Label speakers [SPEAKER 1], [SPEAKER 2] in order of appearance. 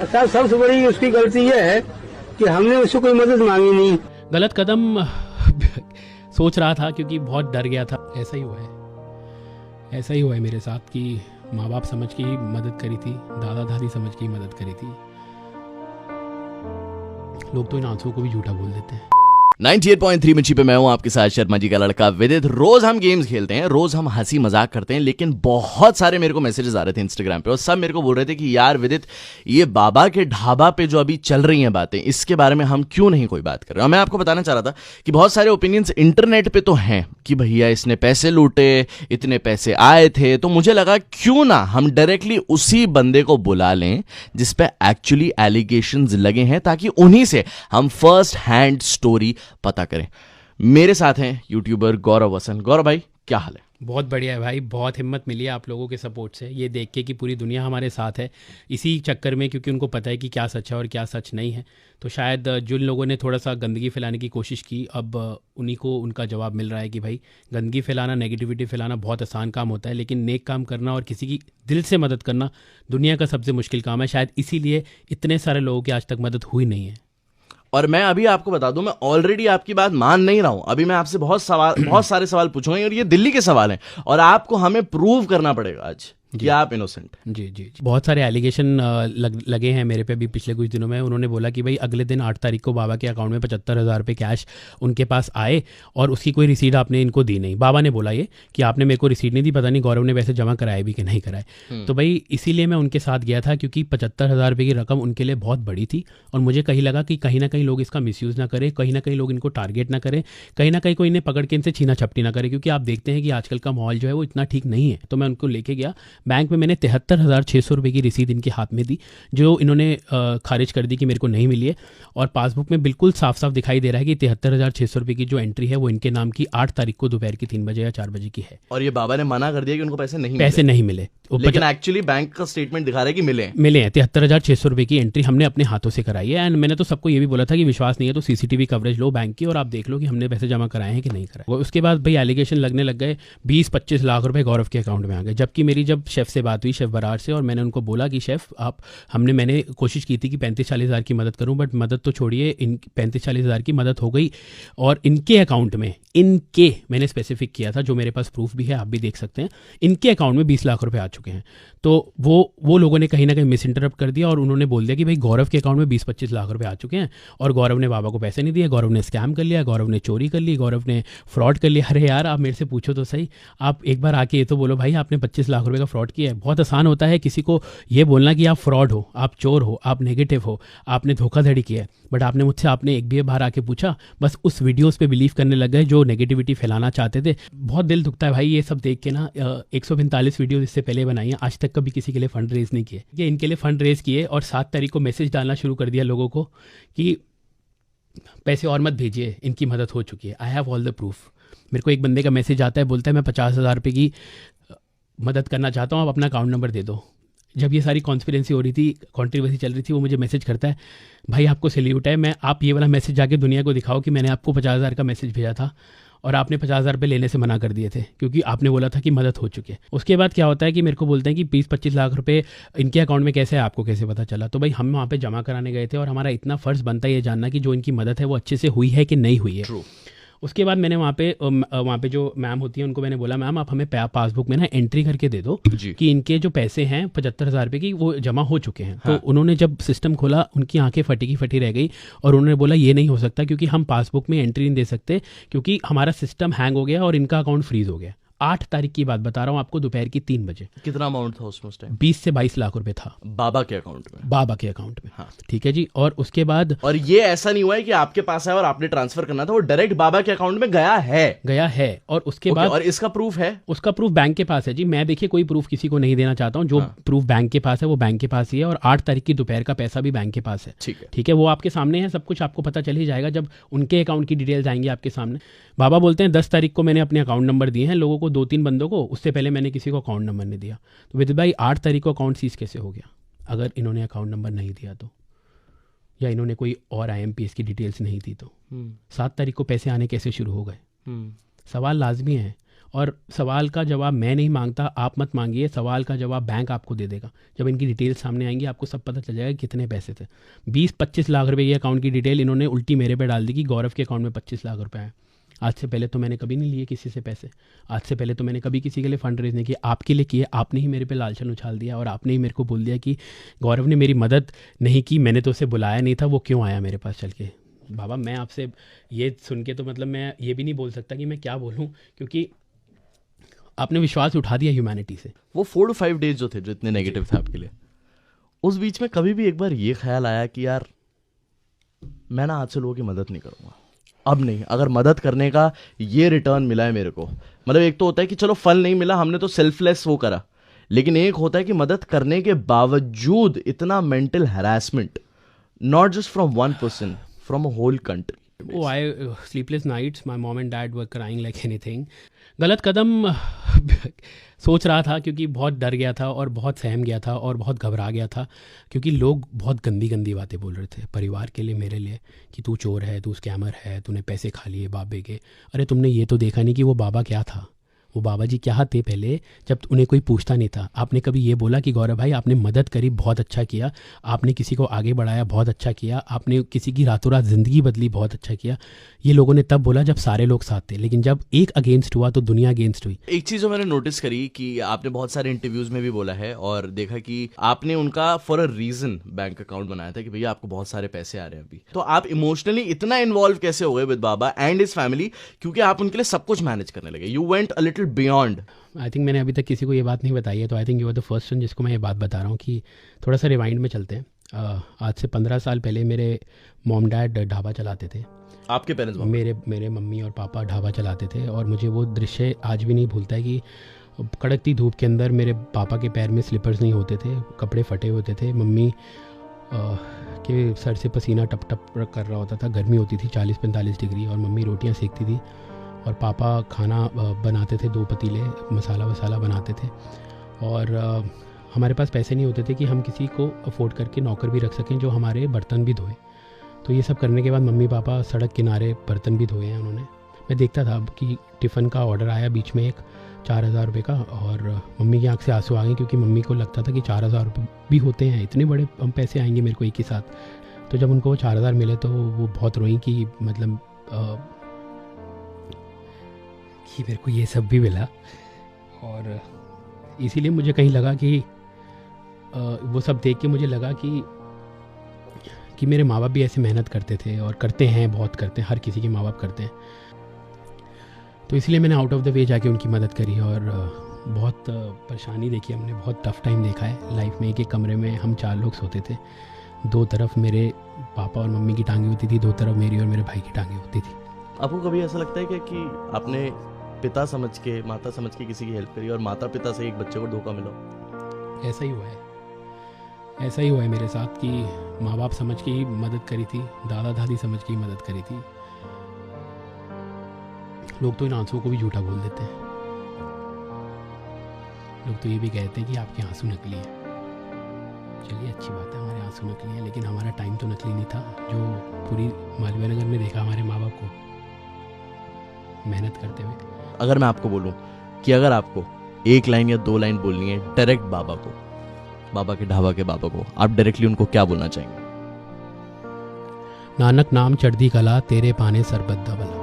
[SPEAKER 1] साहब सबसे बड़ी उसकी गलती ये है कि हमने उससे कोई मदद मांगी नहीं।
[SPEAKER 2] गलत कदम सोच रहा था क्योंकि बहुत डर गया था। ऐसा ही हुआ है मेरे साथ कि माँ बाप समझ के ही मदद करी थी, दादा दादी समझ के ही मदद करी थी। लोग तो इन आंसुओं को भी झूठा बोल देते हैं।
[SPEAKER 3] 98.3 मिर्ची पे मैं हूं आपके साथ शर्मा जी का लड़का विदित। रोज हम गेम्स खेलते हैं, रोज हम हंसी मजाक करते हैं, लेकिन बहुत सारे मेरे को मैसेजेस आ रहे थे इंस्टाग्राम पे और सब मेरे को बोल रहे थे कि यार विदित, ये बाबा के ढाबा पे जो अभी चल रही हैं बातें, इसके बारे में हम क्यों नहीं कोई बात कर रहे हैं। मैं आपको बताना चाह रहा था कि बहुत सारे ओपिनियंस इंटरनेट पे तो हैं कि भैया इसने पैसे लूटे, इतने पैसे आए थे, तो मुझे लगा क्यों ना हम डायरेक्टली उसी बंदे को बुला लें जिस पे एक्चुअली एलिगेशंस लगे हैं, ताकि उन्हीं से हम फर्स्ट हैंड स्टोरी पता करें। मेरे साथ हैं यूट्यूबर गौरव वसन। गौरव भाई, क्या हाल है?
[SPEAKER 2] बहुत बढ़िया है भाई, बहुत हिम्मत मिली है आप लोगों के सपोर्ट से, ये देख के कि पूरी दुनिया हमारे साथ है इसी चक्कर में, क्योंकि उनको पता है कि क्या सच है और क्या सच नहीं है। तो शायद जिन लोगों ने थोड़ा सा गंदगी फैलाने की कोशिश की, अब उन्हीं को उनका जवाब मिल रहा है कि भाई गंदगी फैलाना, नेगेटिविटी फैलाना बहुत आसान काम होता है, लेकिन नेक काम करना और किसी की दिल से मदद करना दुनिया का सबसे मुश्किल काम है। शायद इसीलिए इतने सारे लोगों की आज तक मदद हुई नहीं है।
[SPEAKER 3] और मैं अभी आपको बता दूं, मैं ऑलरेडी आपकी बात मान नहीं रहा हूं। अभी मैं आपसे बहुत सारे सवाल पूछूंगा और ये दिल्ली के सवाल हैं और आपको हमें प्रूव करना पड़ेगा आज कि आप इनोसेंट।
[SPEAKER 2] जी। बहुत सारे एलिगेशन लगे हैं मेरे पे भी पिछले कुछ दिनों में। उन्होंने बोला कि भाई अगले दिन 8 तारीख को बाबा के अकाउंट में 75,000 रुपये कैश उनके पास आए और उसकी कोई रिसीट आपने इनको दी नहीं। बाबा ने बोला ये कि आपने मेरे को रिसीट नहीं दी, पता नहीं गौरव ने वैसे जमा कराए भी कि नहीं कराए। तो भाई इसीलिए मैं उनके साथ गया था, क्योंकि 75,000 रुपये की रकम उनके लिए बहुत बड़ी थी और मुझे कहीं लगा कि कहीं ना कहीं लोग इसका मिसयूज़ ना करें, कहीं ना कहीं लोग इनको टारगेट ना करें, कहीं ना कहीं कोई इन्हें पकड़ के इनसे छीना छपटी ना करे, क्योंकि आप देखते हैं कि आजकल का माहौल जो है वो इतना ठीक नहीं है। तो मैं उनको लेके गया बैंक में, मैंने 73,600 रुपये की रसीद इनके हाथ में दी, जो इन्होंने खारिज कर दी कि मेरे को नहीं मिली है। और पासबुक में बिल्कुल साफ साफ दिखाई दे रहा है कि 73,600 रुपये की जो एंट्री है वो इनके नाम की 8 तारीख को दोपहर की 3 बजे या 4 बजे की है।
[SPEAKER 3] और ये बाबा ने मना कर दिया कि उनको पैसे नहीं मिले। लेकिन एक्चुअली बैंक का स्टेटमेंट दिखा रहा है कि मिले हैं
[SPEAKER 2] 73,600 रुपये की एंट्री हमने अपने हाथों से कराई है। एंड मैंने तो सबको ये भी बोला था कि विश्वास नहीं है तो सीसीटीवी कवरेज लो बैंक की और आप देख लो कि हमने पैसे जमा कराए हैं कि नहीं कराए। उसके बाद भाई एलिगेशन लगने लग गए, 20-25 लाख रुपए गौरव के अकाउंट में आ गए। जबकि मेरी जब शेफ से बात हुई, शेफ बरार से, और मैंने उनको बोला कि शेफ मैंने कोशिश की थी कि 35-40 हज़ार की मदद करूं, बट मदद तो छोड़िए, इन 35-40 हज़ार की मदद हो गई और इनके अकाउंट में, इनके मैंने स्पेसिफिक किया था, जो मेरे पास प्रूफ भी है, आप भी देख सकते हैं, इनके अकाउंट में 20 लाख रुपए आ चुके हैं। तो वो लोगों ने कहीं ना कहीं मिस इंटरप्ट कर दिया और उन्होंने बोल दिया कि भाई गौरव के अकाउंट में 20-25 लाख रुपए आ चुके हैं और गौरव ने बाबा को पैसे नहीं दिए, गौरव ने स्कैम कर लिया, गौरव ने चोरी कर ली, गौरव ने फ्रॉड कर लिया। अरे यार, आप मेरे से पूछो तो सही, आप एक बार आके ये तो बोलो भाई आपने 25 लाख रुपए का फ्रॉड किया है। बहुत आसान होता है किसी को ये बोलना कि आप फ्रॉड हो, आप चोर हो, आप नेगेटिव हो, आपने धोखाधड़ी किया है, बट आपने मुझसे आपने एक भी बार आके पूछा, बस उस वीडियोस पे बिलीव करने लग गए जो नेगेटिविटी फैलाना चाहते थे। बहुत दिल दुखता है भाई ये सब देख के ना। 145 वीडियोस इससे पहले बनाई हैं, आज तक कभी किसी के लिए फंड रेज नहीं किए। ये इनके लिए फंड रेज किए और 7 तारीख को मैसेज डालना शुरू कर दिया लोगों को कि पैसे और मत भेजिए, इनकी मदद हो चुकी है, I have all the proof. मेरे को एक बंदे का मैसेज आता है, बोलता है मैं 50,000 रुपये की मदद करना चाहता हूँ, आप अपना अकाउंट नंबर दे दो। जब ये सारी कॉन्स्पिरेंसी हो रही थी, कॉन्ट्रोवर्सी चल रही थी, वो मुझे मैसेज करता है, भाई आपको सैल्यूट है, आप ये वाला मैसेज जाके दुनिया को दिखाओ कि मैंने आपको 50,000 का मैसेज भेजा था और आपने 50,000 रुपये लेने से मना कर दिए थे क्योंकि आपने बोला था कि मदद हो चुकी है। उसके बाद क्या होता है कि मेरे को बोलते हैं कि 20-25 लाख रुपए इनके अकाउंट में कैसे है, आपको कैसे पता चला? तो भाई हम वहाँ पे जमा कराने गए थे और हमारा इतना फ़र्ज़ बनता है ये जानना कि जो इनकी मदद है वो अच्छे से हुई है कि नहीं हुई है।
[SPEAKER 3] True.
[SPEAKER 2] उसके बाद मैंने वहाँ पे जो मैम होती है उनको मैंने बोला, मैम आप हमें पासबुक में ना एंट्री करके दे दो कि इनके जो पैसे हैं 75,000 रुपये की वो जमा हो चुके हैं। हाँ। तो उन्होंने जब सिस्टम खोला, उनकी आंखें फटी की फटी रह गई और उन्होंने बोला ये नहीं हो सकता क्योंकि हम पासबुक में एंट्री नहीं दे सकते क्योंकि हमारा सिस्टम हैंग हो गया और इनका अकाउंट फ्रीज हो गया। 8 तारीख की बात बता रहा हूँ आपको, दोपहर की 3 बजे।
[SPEAKER 3] कितना अमाउंट था उसमें उस टाइम?
[SPEAKER 2] 20 से 22 लाख रुपए था
[SPEAKER 3] बाबा के अकाउंट में।
[SPEAKER 2] बाबा के अकाउंट में।
[SPEAKER 3] हाँ।
[SPEAKER 2] ठीक है जी। और उसके बाद,
[SPEAKER 3] और ये ऐसा नहीं हुआ है कि आपके पास है और आपने ट्रांसफर करना था, वो डायरेक्ट बाबा के अकाउंट में गया है। और उसके बाद, और
[SPEAKER 2] इसका प्रूफ है, उसका प्रूफ बैंक के पास है जी। मैं देखिए कोई प्रूफ किसी को नहीं देना चाहता हूँ, जो प्रूफ बैंक के पास है वो बैंक के पास ही है और 8 तारीख की दोपहर का पैसा भी बैंक के पास है। ठीक है, वो आपके सामने है, सब कुछ आपको पता चल ही जाएगा जब उनके अकाउंट की डिटेल्स आएंगी आपके सामने। बाबा बोलते हैं 10 तारीख को मैंने अपने अकाउंट नंबर दिए हैं लोगों को, 2-3 बंदों को, उससे पहले मैंने किसी को अकाउंट नंबर नहीं दिया। तो विदित भाई 8 तारीख को अकाउंट सीज कैसे हो गया अगर इन्होंने अकाउंट नंबर नहीं दिया तो, या इन्होंने कोई और IMPS की डिटेल्स नहीं दी तो? 7 तारीख को पैसे आने कैसे शुरू हो गए? सवाल लाजमी है। और सवाल का जवाब मैं नहीं मांगता, आप मत मांगिए, सवाल का जवाब बैंक आपको दे देगा। जब इनकी डिटेल सामने आएंगी आपको सब पता चल जाएगा कितने पैसे थे। 20-25 लाख रुपए की अकाउंट की डिटेल इन्होंने उल्टी मेरे पे डाल दी कि गौरव के अकाउंट में 25 लाख रुपए हैं। आज से पहले तो मैंने कभी नहीं लिए किसी से पैसे, आज से पहले तो मैंने कभी किसी के लिए फंड रेज नहीं किया, आपके लिए किए। आपने ही मेरे पे लालचन उछाल दिया और आपने ही मेरे को बोल दिया कि गौरव ने मेरी मदद नहीं की, मैंने तो उसे बुलाया नहीं था, वो क्यों आया मेरे पास चल के। बाबा मैं आपसे ये सुन के तो मतलब मैं ये भी नहीं बोल सकता कि मैं क्या बोलूँ, क्योंकि आपने विश्वास उठा दिया ह्यूमैनिटी से।
[SPEAKER 3] वो 4 to 5 डेज जो थे, जो इतने नेगेटिव थे आपके लिए, उस बीच में कभी भी एक बार ये ख्याल आया कि यार मैं ना आज से लोगों की मदद नहीं करूँगा, अब नहीं, अगर मदद करने का ये रिटर्न मिला है मेरे को, मतलब एक तो होता है कि चलो फल नहीं मिला, हमने तो सेल्फलेस वो करा, लेकिन एक होता है कि मदद करने के बावजूद इतना mental harassment, not just from one person, from a whole country.
[SPEAKER 2] Oh, sleepless nights, my mom and dad were crying like anything. गलत कदम सोच रहा था क्योंकि बहुत डर गया था और बहुत सहम गया था और बहुत घबरा गया था, क्योंकि लोग बहुत गंदी गंदी बातें बोल रहे थे परिवार के लिए, मेरे लिए, कि तू चोर है, तू स्कैमर है, तूने पैसे खा लिए बाबे के। अरे तुमने ये तो देखा नहीं कि वो बाबा क्या था, वो बाबा जी क्या थे पहले, जब उन्हें कोई पूछता नहीं था। आपने कभी ये बोला कि गौरव भाई आपने मदद करी, बहुत अच्छा किया, आपने किसी को आगे बढ़ाया, बहुत अच्छा किया, आपने किसी की रातों रात ज़िंदगी बदली, बहुत अच्छा किया। ये लोगों ने तब बोला जब सारे लोग साथ थे, लेकिन जब एक अगेंस्ट हुआ तो दुनिया अगेंस्ट हुई।
[SPEAKER 3] एक चीज़ जो मैंने नोटिस करी कि आपने बहुत सारे इंटरव्यूज में भी बोला है और देखा कि आपने उनका for a reason bank account बनाया था कि भैया आपको बहुत सारे पैसे आ रहे हैं अभी। तो आप इमोशनली इतना इन्वॉल्व कैसे हो गए with Baba and his family, क्योंकि आप उनके लिए सब कुछ मैनेज करने लगे, you went a little beyond.
[SPEAKER 2] I think मैंने अभी तक किसी को ये बात नहीं बताई है, तो I think you are the first one जिसको मैं ये बात बता रहा हूँ कि थोड़ा सा रिवाइंड में चलते हैं। आज से 15 साल पहले मेरे मॉम डैड ढाबा चलाते थे।
[SPEAKER 3] आपके पेरेंट्स?
[SPEAKER 2] मेरे मम्मी और पापा ढाबा चलाते थे और मुझे वो दृश्य आज भी नहीं भूलता है कि कड़कती धूप के अंदर मेरे पापा के पैर में स्लीपर्स नहीं होते थे, कपड़े फटे होते थे, मम्मी के सर से पसीना टप टप कर रहा होता था, गर्मी होती थी 40-45 डिग्री, और मम्मी रोटियां सेकती थी और पापा खाना बनाते थे, 2 पतीले मसाला वसाला बनाते थे। और हमारे पास पैसे नहीं होते थे कि हम किसी को अफोर्ड करके नौकर भी रख सकें जो हमारे बर्तन भी धोए। तो ये सब करने के बाद मम्मी पापा सड़क किनारे बर्तन भी धोए हैं उन्होंने। मैं देखता था कि टिफ़िन का ऑर्डर आया बीच में एक 4,000 रुपये का, और मम्मी की आंख से आंसू आ गए क्योंकि मम्मी को लगता था कि 4,000 रुपये भी होते हैं, इतने बड़े पैसे आएंगे मेरे को एक ही साथ। तो जब उनको वो 4,000 मिले तो वो बहुत रोई कि मतलब कि मेरे को ये सब भी मिला। और इसीलिए मुझे कहीं लगा कि वो सब देख के मुझे लगा कि मेरे माँ बाप भी ऐसे मेहनत करते थे और करते हैं, बहुत करते हैं, हर किसी के माँ बाप करते हैं। तो इसलिए मैंने आउट ऑफ द वे जाके उनकी मदद करी और बहुत परेशानी देखी हमने, बहुत टफ टाइम देखा है लाइफ में। एक कमरे में हम 4 लोग सोते थे, 2 तरफ मेरे पापा और मम्मी की टांगें होती थी, 2 तरफ मेरी और मेरे भाई की टांगें होती थी।
[SPEAKER 3] आपको कभी ऐसा लगता है कि आपने पिता समझ के, माता समझ के किसी की हेल्प करी और माता पिता से एक बच्चे को धोखा मिला?
[SPEAKER 2] ऐसा ही हुआ है, ऐसा ही हुआ है मेरे साथ कि माँ बाप समझ के ही मदद करी थी, दादा दादी समझ के ही मदद करी थी। लोग तो इन आंसुओं को भी झूठा बोल देते हैं, लोग तो ये भी कहते हैं कि आपके आंसू नकली हैं। चलिए अच्छी बात है, हमारे आंसू नकली हैं, लेकिन हमारा टाइम तो नकली नहीं था। जो पूरी मालवीय नगर में देखा हमारे माँ बाप को मेहनत करते हुए।
[SPEAKER 3] अगर मैं आपको बोलूं कि अगर आपको 1 लाइन या 2 लाइन बोलनी है डायरेक्ट बाबा को, बाबा के ढाबा के बाबा को, आप डायरेक्टली उनको क्या बोलना चाहेंगे?
[SPEAKER 2] नानक नाम चढ़दी कला, तेरे पाने सरबत दा भला।